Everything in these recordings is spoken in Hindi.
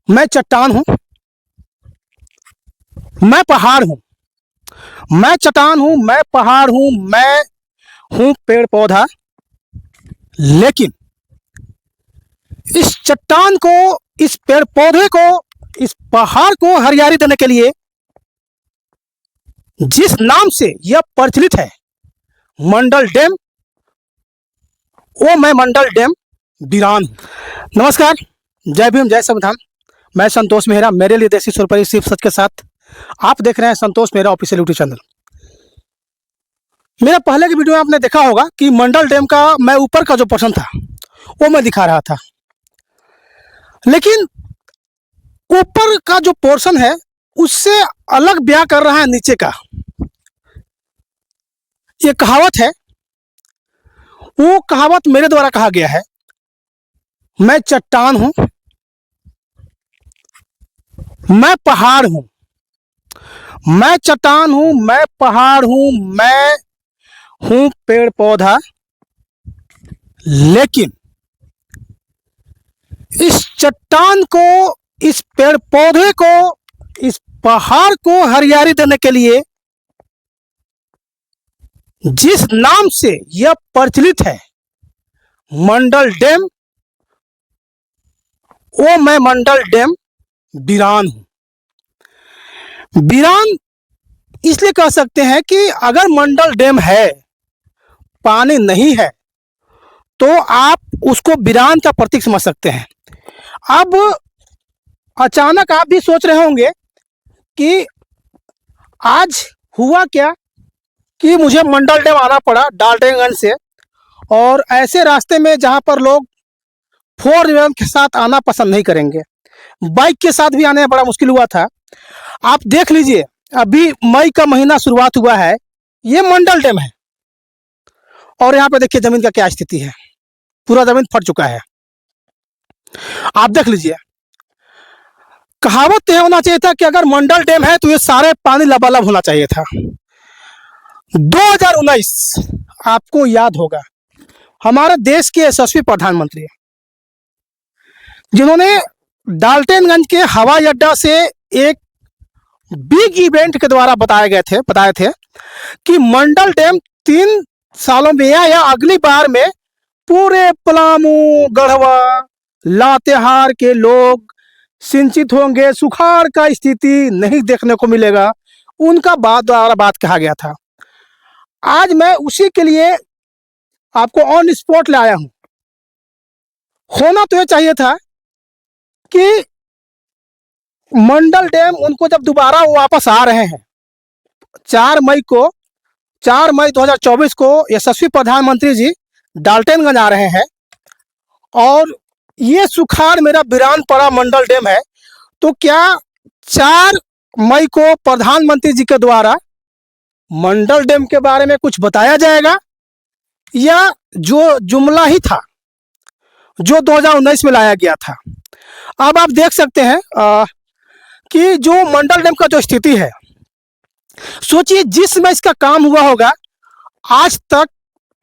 मैं चट्टान हूं, मैं पहाड़ हूं। मैं चट्टान हूं, मैं पहाड़ हूं, मैं हूं पेड़ पौधा। लेकिन इस चट्टान को, इस पेड़ पौधे को, इस पहाड़ को हरियाली देने के लिए जिस नाम से यह प्रचलित है, मंडल डैम, वो मैं मंडल डैम वीरान हूं। नमस्कार, जय भीम, जय संविधान। मैं संतोष मेहरा, मेरे लिए देसी सुर पर सिर्फ सच के साथ आप देख रहे हैं संतोष मेहरा ऑफिशियल यूट्यूब चैनल। मेरा पहले की वीडियो में आपने देखा होगा कि मंडल डैम का मैं ऊपर का जो पोर्शन था वो मैं दिखा रहा था, लेकिन ऊपर का जो पोर्शन है उससे अलग बयां कर रहा है नीचे का। ये कहावत है, वो कहावत मेरे द्वारा कहा गया है। मैं चट्टान हूं, मैं पहाड़ हूं। मैं चट्टान हूं, मैं पहाड़ हूं, मैं हूं पेड़ पौधा। लेकिन इस चट्टान को, इस पेड़ पौधे को, इस पहाड़ को हरियाली देने के लिए जिस नाम से यह प्रचलित है, मंडल डैम, वो मैं मंडल डैम वीरान हूं। वीरान इसलिए कह सकते हैं कि अगर मंडल डैम है, पानी नहीं है, तो आप उसको वीरान का प्रतीक समझ सकते हैं। अब अचानक आप भी सोच रहे होंगे कि आज हुआ क्या कि मुझे मंडल डैम आना पड़ा डाल्टनगंज से, और ऐसे रास्ते में जहां पर लोग 4 व्हीलर के साथ आना पसंद नहीं करेंगे, बाइक के साथ भी आने में बड़ा मुश्किल हुआ था। आप देख लीजिए, अभी मई का महीना शुरुआत हुआ है, ये मंडल डैम है, और यहाँ पे देखिए जमीन का क्या स्थिति है, पूरा जमीन फट चुका है। आप देख लीजिए, कहावत यह होना चाहिए था कि अगर मंडल डैम है तो ये सारे पानी लबालब होना चाहिए था। 2019 आपको याद होगा, हमारे देश के यशस्वी प्रधानमंत्री जिन्होंने डाल्टनगंज के हवाई अड्डा से एक बिग इवेंट के द्वारा बताए थे कि मंडल डैम 3 सालों में या अगली बार में पूरे पलामू, गढ़वा, लातेहार के लोग सिंचित होंगे, सुखाड़ का स्थिति नहीं देखने को मिलेगा, उनका बात कहा गया था। आज मैं उसी के लिए आपको ऑन स्पॉट ले आया हूं। होना तो ये चाहिए था कि मंडल डैम, उनको जब दोबारा वापस आ रहे हैं 4 मई 2024 को यशस्वी प्रधानमंत्री जी डाल्टनगंज आ रहे हैं, और ये सुखाड़ मेरा वीरान पड़ा मंडल डैम है, तो क्या 4 मई को प्रधानमंत्री जी के द्वारा मंडल डैम के बारे में कुछ बताया जाएगा, या जो जुमला ही था जो 2019 में लाया गया था। अब आप देख सकते हैं कि जो मंडल डैम का जो स्थिति है, सोचिए जिस समय इसका काम हुआ होगा आज तक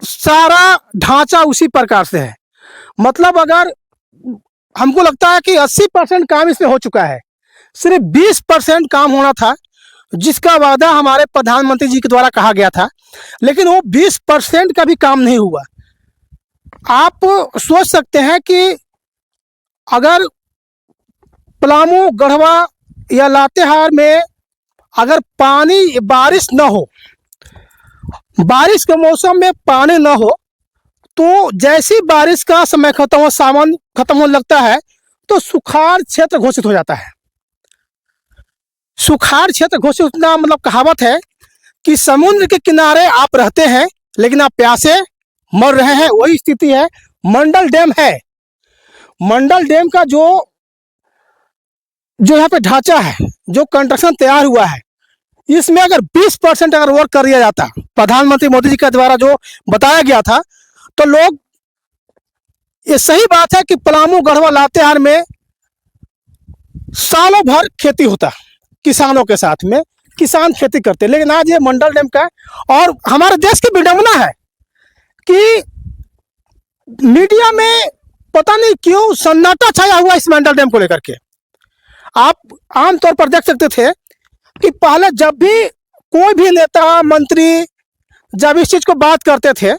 सारा ढांचा उसी प्रकार से है। मतलब अगर हमको लगता है कि 80% काम इसमें हो चुका है, सिर्फ 20% काम होना था, जिसका वादा हमारे प्रधानमंत्री जी के द्वारा कहा गया था, लेकिन वो 20% का भी काम नहीं हुआ। आप सोच सकते हैं कि अगर पलामू, गढ़वा या लातेहार में अगर पानी, बारिश न हो, बारिश के मौसम में पानी न हो, तो जैसी बारिश का समय खत्म हो, सावन खत्म होने लगता है, तो सुखाड़ क्षेत्र घोषित हो जाता है। सुखाड़ क्षेत्र घोषित होना मतलब कहावत है कि समुद्र के किनारे आप रहते हैं लेकिन आप प्यासे मर रहे हैं, वही स्थिति है मंडल डैम है। मंडल डैम का जो यहाँ पे ढांचा है, जो कंस्ट्रक्शन तैयार हुआ है, इसमें अगर 20% अगर वर्क कर दिया जाता, प्रधानमंत्री मोदी जी के द्वारा जो बताया गया था, तो लोग, ये सही बात है कि पलामू, गढ़वा, लातेहार में सालों भर खेती होता, किसानों के साथ में किसान खेती करते, लेकिन आज ये मंडल डैम का, और हमारे देश की विडंबना है कि मीडिया में पता नहीं क्यों सन्नाटा छाया हुआ इस मंडल डैम को लेकर के। आप आमतौर पर देख सकते थे कि पहले जब भी कोई भी नेता मंत्री जब इस चीज को बात करते थे,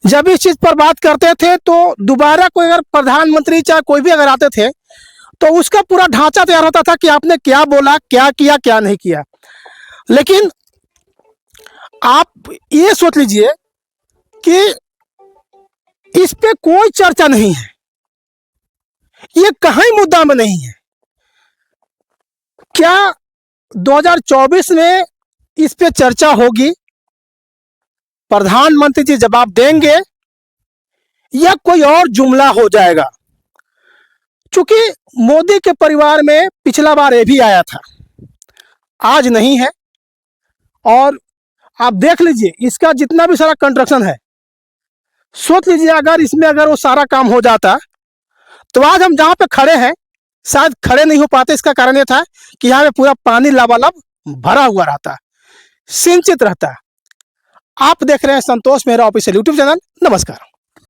जब इस चीज पर बात करते थे, तो दोबारा कोई अगर प्रधानमंत्री चाहे कोई भी अगर आते थे तो उसका पूरा ढांचा तैयार होता था कि आपने क्या बोला, क्या किया, क्या नहीं किया। लेकिन आप ये सोच लीजिए कि इस पे कोई चर्चा नहीं है, ये कहीं मुद्दा में नहीं है। क्या 2024 में इस पे चर्चा होगी, प्रधानमंत्री जी जवाब देंगे, या कोई और जुमला हो जाएगा? चूंकि मोदी के परिवार में पिछला बार ये भी आया था, आज नहीं है। और आप देख लीजिए इसका जितना भी सारा कंस्ट्रक्शन है, सोच लीजिए अगर इसमें अगर वो सारा काम हो जाता तो आज हम जहां पे खड़े हैं शायद खड़े नहीं हो पाते। इसका कारण ये था कि यहाँ पे पूरा पानी लबालब भरा हुआ रहता, सिंचित रहता। आप देख रहे हैं संतोष मेहरा ऑफिशियल यूट्यूब चैनल। नमस्कार।